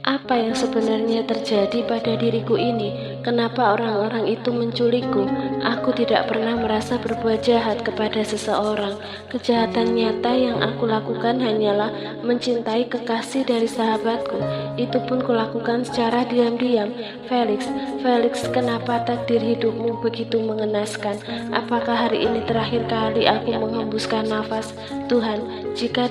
Apa yang sebenarnya terjadi pada diriku ini? Kenapa orang-orang itu menculikku? Aku tidak pernah merasa berbuat jahat kepada seseorang. Kejahatan nyata yang aku lakukan hanyalah mencintai kekasih dari sahabatku. Itu pun kulakukan secara diam-diam. Felix, Felix, kenapa takdir hidupmu begitu mengenaskan? Apakah hari ini terakhir kali aku menghembuskan nafas? Tuhan, jika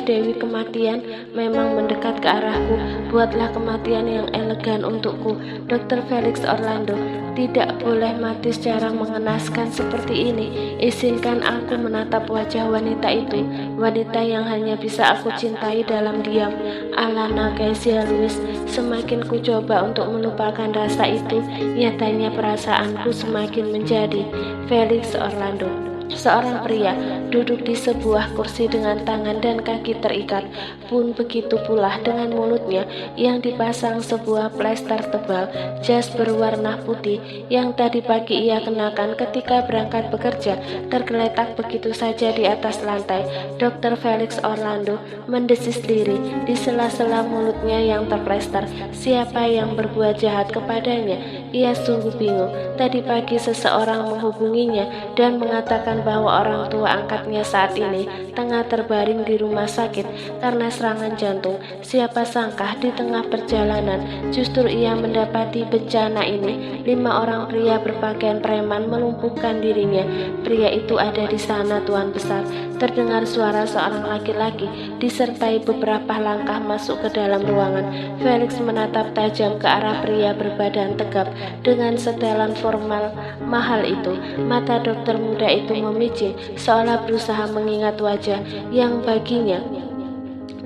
Dewi Kematian memang mendekat ke arahku, buatlah kematian yang elegan untukku. Dr. Felix Orlando, tidak boleh mati secara mengenaskan seperti ini. Izinkan aku menatap wajah wanita itu, wanita yang hanya bisa aku cintai dalam diam. Alana Kezia Lewis. Semakin ku coba untuk melupakan rasa itu, nyatanya perasaanku semakin menjadi Felix Orlando. Seorang pria duduk di sebuah kursi dengan tangan dan kaki terikat, pun begitu pula dengan mulutnya yang dipasang sebuah plester tebal jas berwarna putih yang tadi pagi ia kenakan ketika berangkat bekerja tergeletak begitu saja di atas lantai. Dr. Felix Orlando mendesis diri di sela-sela mulutnya yang terplester. Siapa yang berbuat jahat kepadanya? Ia sungguh bingung. Tadi pagi seseorang menghubunginya dan mengatakan bahwa orang tua angkatnya saat ini tengah terbaring di rumah sakit karena serangan jantung. Siapa sangka di tengah perjalanan justru ia mendapati bencana ini. 5 orang pria berpakaian preman melumpuhkan dirinya. Pria itu ada di sana, Tuan Besar. Terdengar suara seorang laki-laki disertai beberapa langkah masuk ke dalam ruangan. Felix menatap tajam ke arah pria berbadan tegap dengan setelan formal mahal itu. Mata dokter muda itu memicing, seolah berusaha mengingat wajah yang baginya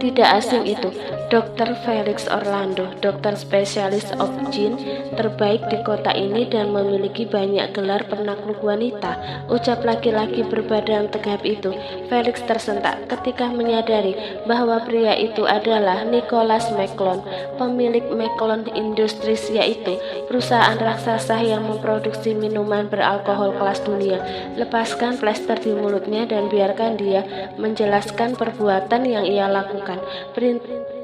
tidak asing itu. Dr. Felix Orlando, dokter spesialis obgyn terbaik di kota ini dan memiliki banyak gelar penakluk wanita, ucap laki-laki berbadan tegap itu. Felix tersentak ketika menyadari bahwa pria itu adalah Nicholas McClone, pemilik McClone Industries, yaitu perusahaan raksasa yang memproduksi minuman beralkohol kelas dunia. Lepaskan plester di mulutnya dan biarkan dia menjelaskan perbuatan yang ia lakukan.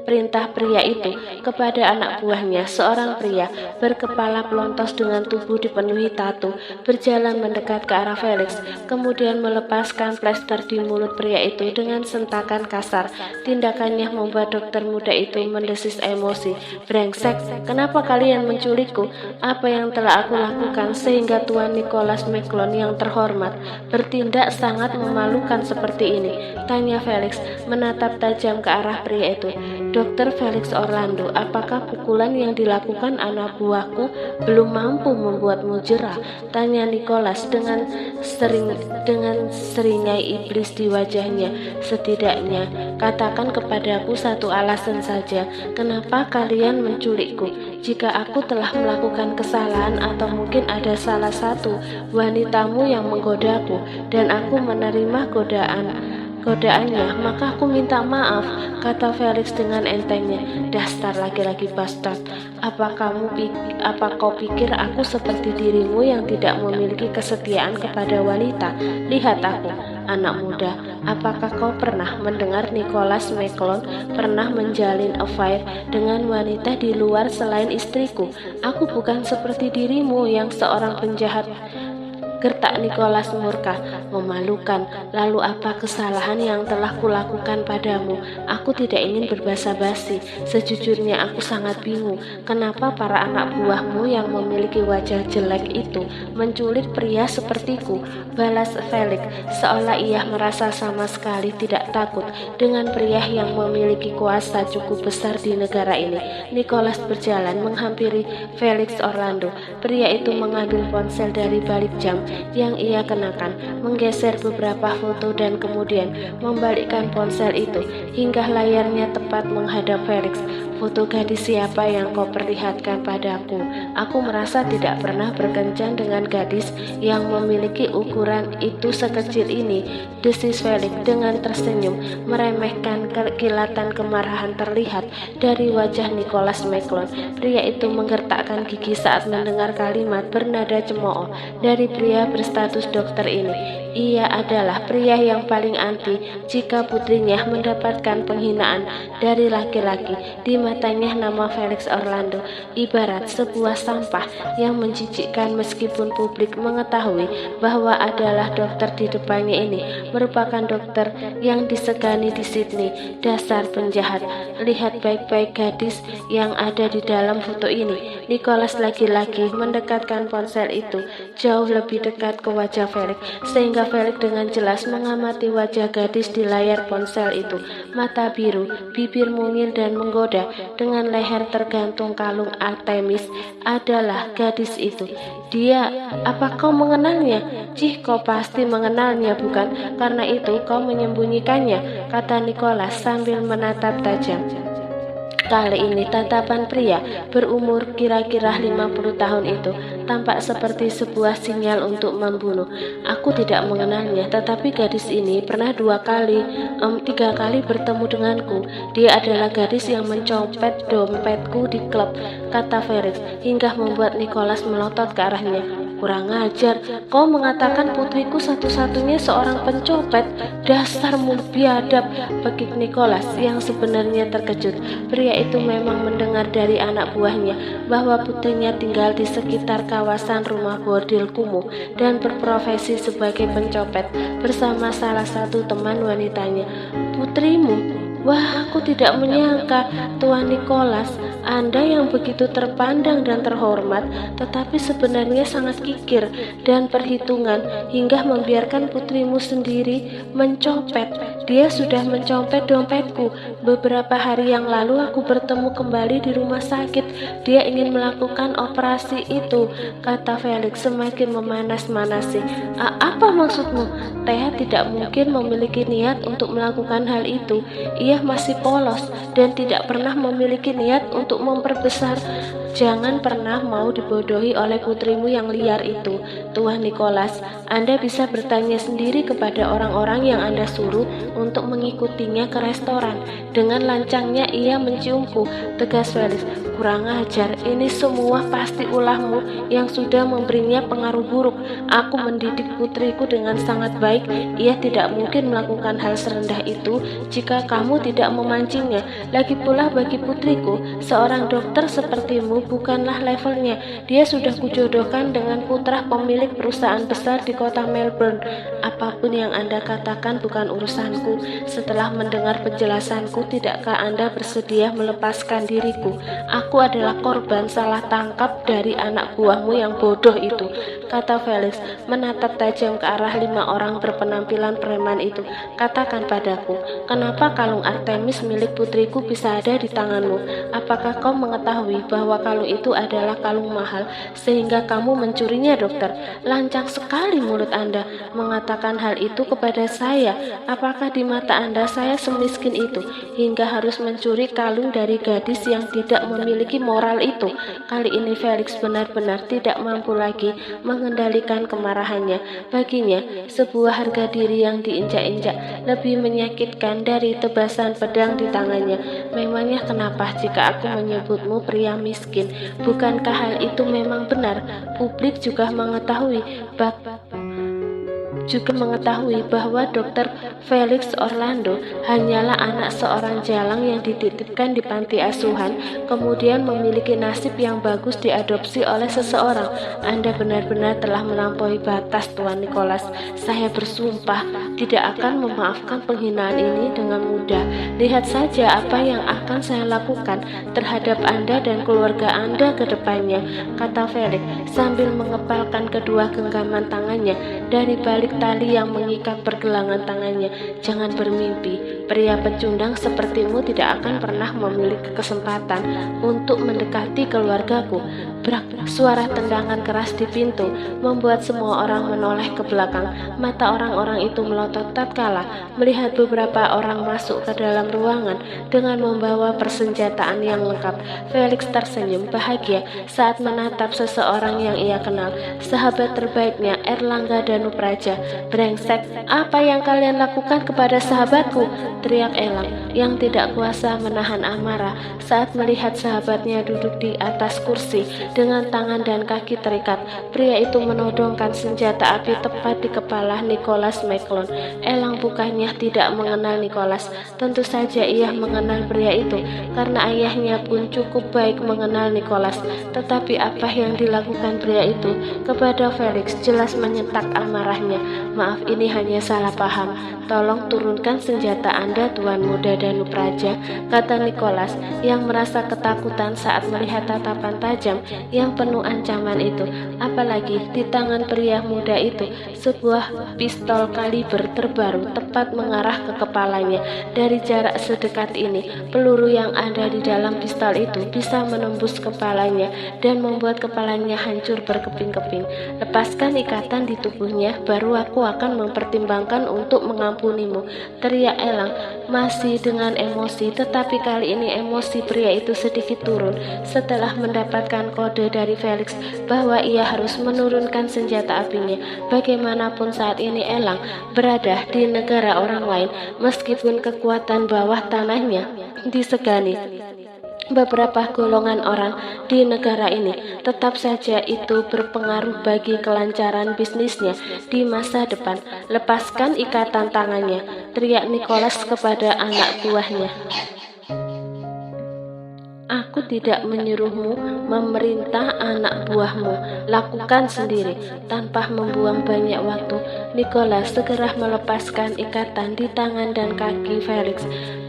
Perintah pria itu kepada anak buahnya, seorang pria berkepala pelontos dengan tubuh dipenuhi tatu, berjalan mendekat ke arah Felix, kemudian melepaskan plester di mulut pria itu dengan sentakan kasar. Tindakannya membuat dokter muda itu mendesis emosi. Brengsek, kenapa kalian menculikku? Apa yang telah aku lakukan sehingga Tuan Nicholas McClone yang terhormat bertindak sangat memalukan seperti ini? Tanya Felix menatap tajam ke arah pria itu. Dr. Felix Orlando, apakah pukulan yang dilakukan anak buahku belum mampu membuatmu jerah? Tanya Nicholas dengan seringai iblis di wajahnya. Setidaknya katakan kepadaku satu alasan saja, kenapa kalian menculikku? Jika aku telah melakukan kesalahan atau mungkin ada salah satu wanitamu yang menggodaku dan aku menerima godaannya, maka aku minta maaf, kata Felix dengan entengnya. Dasar laki-laki bastard, apa kau pikir aku seperti dirimu yang tidak memiliki kesetiaan kepada wanita? Lihat aku, anak muda, apakah kau pernah mendengar Nicholas McClone pernah menjalin affair dengan wanita di luar selain istriku? Aku bukan seperti dirimu yang seorang penjahat, gertak Nicholas murka. Memalukan. Lalu apa kesalahan yang telah kulakukan padamu? Aku tidak ingin berbasa-basi. Sejujurnya aku sangat bingung. Kenapa para anak buahmu yang memiliki wajah jelek itu menculik pria sepertiku? Balas Felix, seolah ia merasa sama sekali tidak takut dengan pria yang memiliki kuasa cukup besar di negara ini. Nicholas berjalan menghampiri Felix Orlando. Pria itu mengambil ponsel dari balik jam yang ia kenakan, menggeser beberapa foto dan kemudian membalikkan ponsel itu hingga layarnya tepat menghadap Felix. Foto gadis siapa yang kau perlihatkan padaku? Aku merasa tidak pernah berkencan dengan gadis yang memiliki ukuran itu sekecil ini, desis Felix dengan tersenyum, meremehkan. Kilatan kemarahan terlihat dari wajah Nicholas McClone. Pria itu menggertakkan gigi saat mendengar kalimat bernada cemooh dari pria berstatus dokter ini. Ia adalah pria yang paling anti jika putrinya mendapatkan penghinaan dari laki-laki. Di matanya nama Felix Orlando ibarat sebuah sampah yang menjijikkan meskipun publik mengetahui bahwa adalah dokter di depannya ini merupakan dokter yang disegani di Sydney. Dasar penjahat. Lihat baik-baik gadis yang ada di dalam foto ini. Nicholas lagi-lagi mendekatkan ponsel itu jauh lebih dekat ke wajah Felix, sehingga Felix dengan jelas mengamati wajah gadis di layar ponsel itu. Mata biru, bibir mungil dan menggoda, dengan leher tergantung kalung Artemis adalah gadis itu. Dia, apa kau mengenalnya? Cih, kau pasti mengenalnya, bukan? Karena itu kau menyembunyikannya, kata Nicholas sambil menatap tajam. Kali ini tatapan pria berumur kira-kira 50 tahun itu tampak seperti sebuah sinyal untuk membunuh. Aku tidak mengenalnya, tetapi gadis ini pernah 3 kali bertemu denganku. Dia adalah gadis yang mencopet dompetku di klub, kata Felix, hingga membuat Nicholas melotot ke arahnya. Kurang ajar, kau mengatakan putriku satu-satunya seorang pencopet. Dasar mulut biadab, bekik Nicholas yang sebenarnya terkejut. Pria itu memang mendengar dari anak buahnya bahwa putrinya tinggal di sekitar kawasan rumah bordil kumuh dan berprofesi sebagai pencopet bersama salah satu teman wanitanya. Putrimu? Wah, aku tidak menyangka, Tuan Nicholas, Anda yang begitu terpandang dan terhormat, tetapi sebenarnya sangat kikir dan perhitungan hingga membiarkan putrimu sendiri mencopet. Dia sudah mencopet dompetku. Beberapa hari yang lalu aku bertemu kembali di rumah sakit. Dia ingin melakukan operasi itu, kata Felix semakin memanas-manasi. Apa maksudmu? Thea tidak mungkin memiliki niat untuk melakukan hal itu. Ia masih polos dan tidak pernah memiliki niat untuk memperbesar. Jangan pernah mau dibodohi oleh putrimu yang liar itu, Tuan Nicholas. Anda bisa bertanya sendiri kepada orang-orang yang Anda suruh untuk mengikutinya ke restoran. Dengan lancangnya ia menciumku, tegas Felix. Kurang ajar, ini semua pasti ulahmu yang sudah memberinya pengaruh buruk. Aku mendidik putriku dengan sangat baik. Ia tidak mungkin melakukan hal serendah itu jika kamu tidak memancingnya. Lagi pula bagi putriku, seorang dokter sepertimu bukanlah levelnya. Dia sudah kujodohkan dengan putra pemilik perusahaan besar di kota Melbourne. Apapun yang Anda katakan bukan urusanku. Setelah mendengar penjelasanku, tidakkah Anda bersedia melepaskan diriku? Aku adalah korban salah tangkap dari anak buahmu yang bodoh itu, kata Felix menatap tajam ke arah 5 orang berpenampilan preman itu. Katakan padaku, kenapa kalung Artemis milik putriku bisa ada di tanganmu? Apakah kau mengetahui bahwa kalung itu adalah kalung mahal sehingga kamu mencurinya, dokter? Lancang sekali mulut Anda mengatakan hal itu kepada saya. Apakah di mata Anda saya semiskin itu hingga harus mencuri kalung dari gadis yang tidak memiliki moral itu? Kali ini Felix benar-benar tidak mampu lagi mengendalikan kemarahannya. Baginya, sebuah harga diri yang diinjak-injak lebih menyakitkan dari tebasan pedang di tangannya. Memangnya kenapa jika aku menyebutmu pria miskin? Bukankah hal itu memang benar? Publik juga mengetahui bahwa Dr. Felix Orlando hanyalah anak seorang jalang yang dititipkan di panti asuhan, kemudian memiliki nasib yang bagus diadopsi oleh seseorang. Anda benar-benar telah melampaui batas, Tuan Nicholas. Saya bersumpah tidak akan memaafkan penghinaan ini dengan mudah. Lihat saja apa yang akan saya lakukan terhadap Anda dan keluarga Anda ke depannya, kata Felix sambil mengepalkan kedua genggaman tangannya dari balik tali yang mengikat pergelangan tangannya. Jangan bermimpi, pria pecundang sepertimu tidak akan pernah memiliki kesempatan untuk mendekati keluargaku. Brak, suara tendangan keras di pintu membuat semua orang menoleh ke belakang. Mata orang-orang itu melotot tatkala melihat beberapa orang masuk ke dalam ruangan dengan membawa persenjataan yang lengkap. Felix tersenyum bahagia saat menatap seseorang yang ia kenal, sahabat terbaiknya Erlangga Danupraja. Brengsek, apa yang kalian lakukan kepada sahabatku? teriak Elang yang tidak kuasa menahan amarah saat melihat sahabatnya duduk di atas kursi dengan tangan dan kaki terikat. Pria itu menodongkan senjata api tepat di kepala Nicholas McClone. Elang bukannya tidak mengenal Nicholas, tentu saja ia mengenal pria itu karena ayahnya pun cukup baik mengenal Nicholas. Tetapi apa yang dilakukan pria itu kepada Felix jelas menyentak amarahnya. Maaf, ini hanya salah paham. Tolong turunkan senjata Anda, Tuan Muda Danupraja, kata Nicholas yang merasa ketakutan saat melihat tatapan tajam yang penuh ancaman itu. Apalagi di tangan pria muda itu sebuah pistol kaliber terbaru tepat mengarah ke kepalanya. Dari jarak sedekat ini, peluru yang ada di dalam pistol itu bisa menembus kepalanya dan membuat kepalanya hancur berkeping-keping. Lepaskan ikatan di tubuhnya, baru aku akan mempertimbangkan untuk mengampunimu, teriak Elang masih dengan emosi. Tetapi kali ini emosi pria itu sedikit turun setelah mendapatkan kode dari Felix bahwa ia harus menurunkan senjata apinya. Bagaimanapun saat ini Elang berada di negara orang lain, meskipun kekuatan bawah tanahnya disegani beberapa golongan orang di negara ini, tetap saja itu berpengaruh bagi kelancaran bisnisnya di masa depan. Lepaskan ikatan tangannya, teriak Nicholas kepada anak buahnya. Aku tidak menyuruhmu memerintah anak buahmu, lakukan sendiri. Tanpa membuang banyak waktu, Nicholas segera melepaskan ikatan di tangan dan kaki Felix.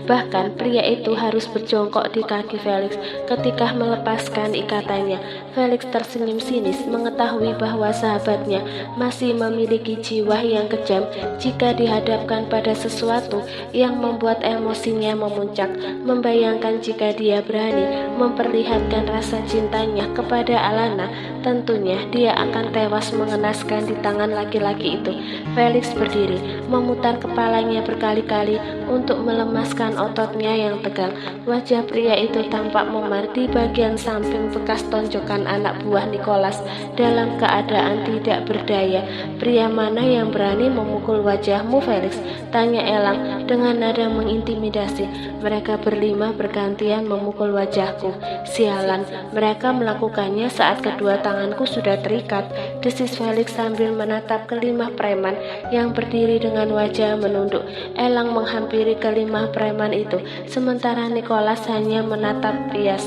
Bahkan pria itu harus berjongkok di kaki Felix ketika melepaskan ikatannya. Felix tersenyum sinis mengetahui bahwa sahabatnya masih memiliki jiwa yang kejam jika dihadapkan pada sesuatu yang membuat emosinya memuncak. Membayangkan jika dia berani memperlihatkan rasa cintanya kepada Alana, tentunya dia akan tewas mengenaskan di tangan laki-laki itu. Felix berdiri, memutar kepalanya berkali-kali untuk melemaskan ototnya yang tegang. Wajah pria itu tampak memar di bagian samping bekas tonjokan anak buah Nicholas dalam keadaan tidak berdaya. Pria mana yang berani memukul wajahmu, Felix? Tanya Elang dengan nada mengintimidasi. Mereka berlima bergantian memukul wajahku. Sialan, mereka melakukannya saat kedua tanganku sudah terikat, desis Felix sambil menatap kelima preman yang berdiri dengan wajah menunduk. Elang menghampiri kelima preman itu, sementara Nicholas hanya menatap bias.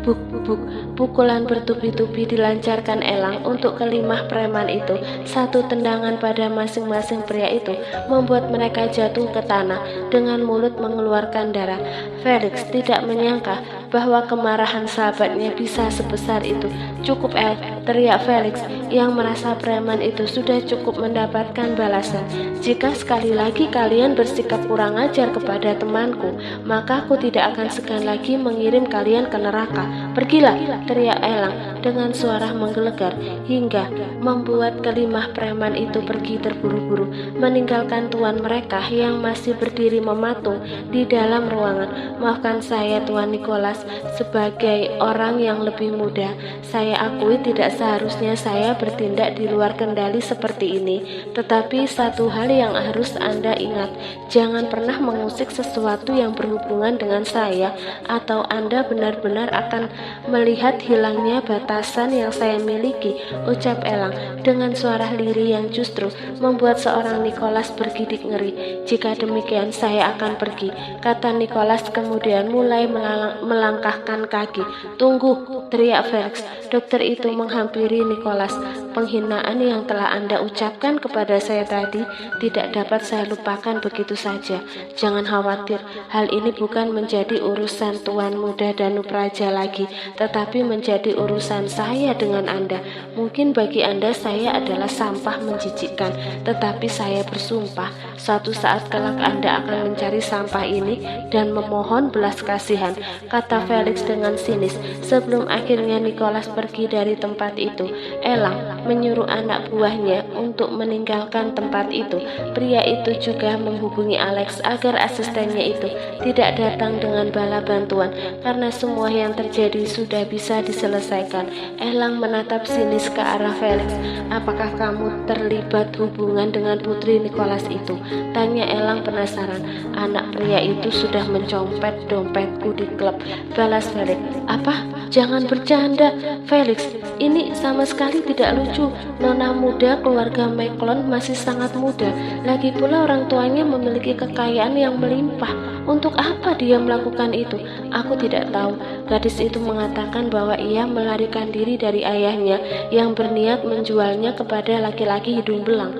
Buk-buk, pukulan bertubi-tubi dilancarkan Elang untuk kelima preman itu. Satu tendangan pada masing-masing pria itu membuat mereka jatuh ke tanah dengan mulut mengeluarkan darah. Felix tidak menyangka bahwa kemarahan sahabatnya bisa sebesar itu. Cukup El, teriak Felix yang merasa preman itu sudah cukup mendapatkan balasan. Jika sekali lagi kalian bersikap kurang ajar kepada temanku, maka aku tidak akan segan lagi mengirim kalian ke neraka. Pergilah, teriak Elang dengan suara menggelegar hingga membuat kelima preman itu pergi terburu-buru, meninggalkan tuan mereka yang masih berdiri mematung di dalam ruangan. Maafkan saya, Tuan Nicholas, sebagai orang yang lebih muda, saya akui tidak seharusnya saya bertindak di luar kendali seperti ini. Tetapi satu hal yang harus Anda ingat, jangan pernah mengusik sesuatu yang berhubungan dengan saya, atau Anda benar-benar akan melihat hilangnya batasan yang saya miliki, ucap Elang dengan suara lirih yang justru membuat seorang Nicholas bergidik ngeri. Jika demikian saya akan pergi, kata Nicholas kemudian mulai melangkahkan kaki. Tunggu, teriak Felix. Dokter itu menghampiri Nicholas. Penghinaan yang telah Anda ucapkan kepada saya tadi tidak dapat saya lupakan begitu saja. Jangan khawatir, hal ini bukan menjadi urusan Tuan Muda Danupraja lagi, tetapi menjadi urusan saya dengan Anda. Mungkin bagi Anda saya adalah sampah menjijikkan, tetapi saya bersumpah suatu saat kelak Anda akan mencari sampah ini dan memohon belas kasihan, kata Felix dengan sinis sebelum akhirnya Nicholas pergi dari tempat itu. Elang menyuruh anak buahnya untuk meninggalkan tempat itu. Pria itu juga menghubungi Alex agar asistennya itu tidak datang dengan bala bantuan karena semua yang terjadi sudah bisa diselesaikan. Elang menatap sinis ke arah Felix. Apakah kamu terlibat hubungan dengan putri Nicholas itu? Tanya Elang penasaran. Anak pria itu sudah mencopet dompetku di klub, balas Felix. Apa? Jangan bercanda, Felix. Ini sama sekali tidak lucu. Nona muda keluarga McClone masih sangat muda. Lagi pula orang tuanya memiliki kekayaan yang melimpah. Untuk apa dia melakukan itu? Aku tidak tahu. Gadis itu mengatakan bahwa ia melarikan diri dari ayahnya yang berniat menjualnya kepada laki-laki hidung belang.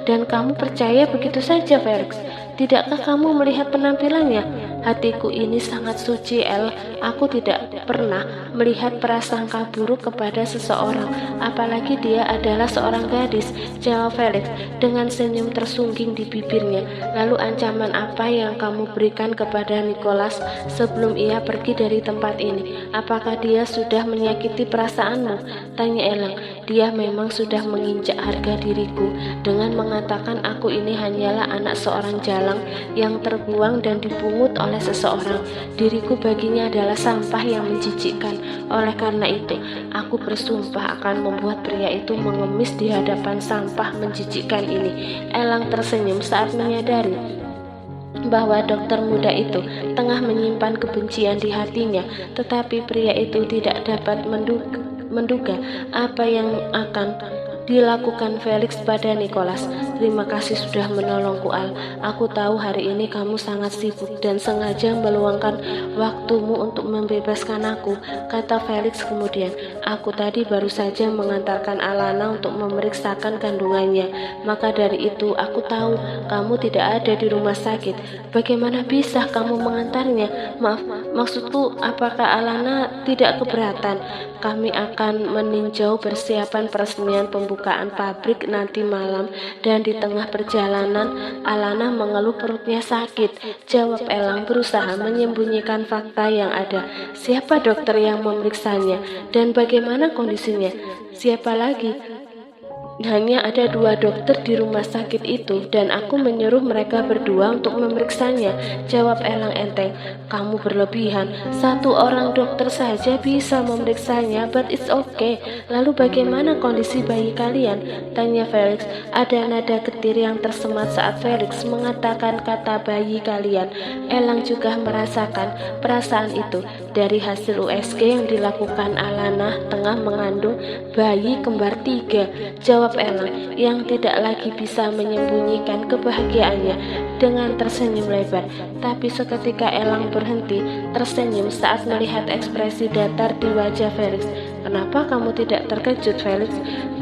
Dan kamu percaya begitu saja, Felix? Tidakkah kamu melihat penampilannya? Hatiku ini sangat suci, El. Aku tidak pernah melihat prasangka buruk kepada seseorang, apalagi dia adalah seorang gadis, jawab Felix dengan senyum tersungging di bibirnya. Lalu ancaman apa yang kamu berikan kepada Nicholas sebelum ia pergi dari tempat ini? Apakah dia sudah menyakiti perasaanmu? Tanya Elang. Dia memang sudah menginjak harga diriku dengan mengatakan aku ini hanyalah anak seorang jalang yang terbuang dan dipungut oleh seseorang. Diriku baginya adalah sampah yang menjijikkan. Oleh karena itu, aku bersumpah akan membuat pria itu mengemis di hadapan sampah menjijikkan ini. Elang tersenyum saat menyadari bahwa dokter muda itu tengah menyimpan kebencian di hatinya, tetapi pria itu tidak dapat menduga apa yang akan dilakukan Felix pada Nicholas. Terima kasih sudah menolongku, Al. Aku tahu hari ini kamu sangat sibuk dan sengaja meluangkan waktumu untuk membebaskan aku, kata Felix kemudian. Aku tadi baru saja mengantarkan Alana untuk memeriksakan kandungannya. Maka dari itu aku tahu kamu tidak ada di rumah sakit. Bagaimana bisa kamu mengantarnya? Maaf, maksudku apakah Alana tidak keberatan? Kami akan meninjau persiapan peresmian pembukaan pabrik nanti malam, dan di tengah perjalanan Alana mengeluh perutnya sakit, jawab Elang berusaha menyembunyikan fakta yang ada. Siapa dokter yang memeriksanya dan bagaimana kondisinya? Siapa lagi? Hanya ada 2 dokter di rumah sakit itu dan aku menyuruh mereka berdua untuk memeriksanya, jawab Elang enteng. Kamu berlebihan, 1 orang dokter saja bisa memeriksanya, but it's okay. Lalu bagaimana kondisi bayi kalian? Tanya Felix. Ada nada getir yang tersemat saat Felix mengatakan kata bayi kalian. Elang juga merasakan perasaan itu. Dari hasil USG yang dilakukan Alana tengah mengandung bayi kembar 3, jawab Elang yang tidak lagi bisa menyembunyikan kebahagiaannya dengan tersenyum lebar. Tapi seketika Elang berhenti tersenyum saat melihat ekspresi datar di wajah Felix. Kenapa kamu tidak terkejut, Felix?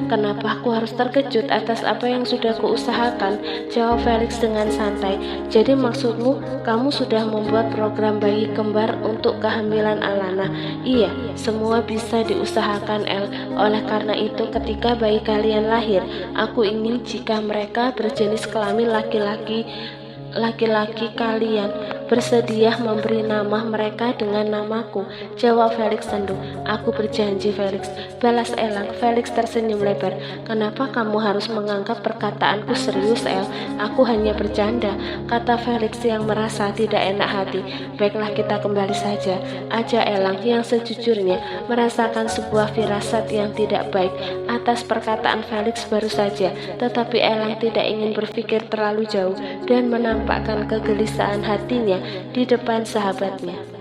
Kenapa aku harus terkejut atas apa yang sudah kuusahakan? Jawab Felix dengan santai. Jadi maksudmu kamu sudah membuat program bayi kembar untuk kehamilan Alana? Iya, semua bisa diusahakan, El. Oleh karena itu ketika bayi kalian lahir, aku ingin jika mereka berjenis kelamin laki-laki kalian bersedia memberi nama mereka dengan namaku, jawab Felix sendu. Aku berjanji, Felix, balas Elang. Felix tersenyum lebar. Kenapa kamu harus menganggap perkataanku serius, El? Aku hanya bercanda, kata Felix yang merasa tidak enak hati. Baiklah, kita kembali saja, aja Elang yang sejujurnya merasakan sebuah firasat yang tidak baik atas perkataan Felix baru saja. Tetapi Elang tidak ingin berpikir terlalu jauh dan menampakkan kegelisahan hatinya di depan sahabatnya.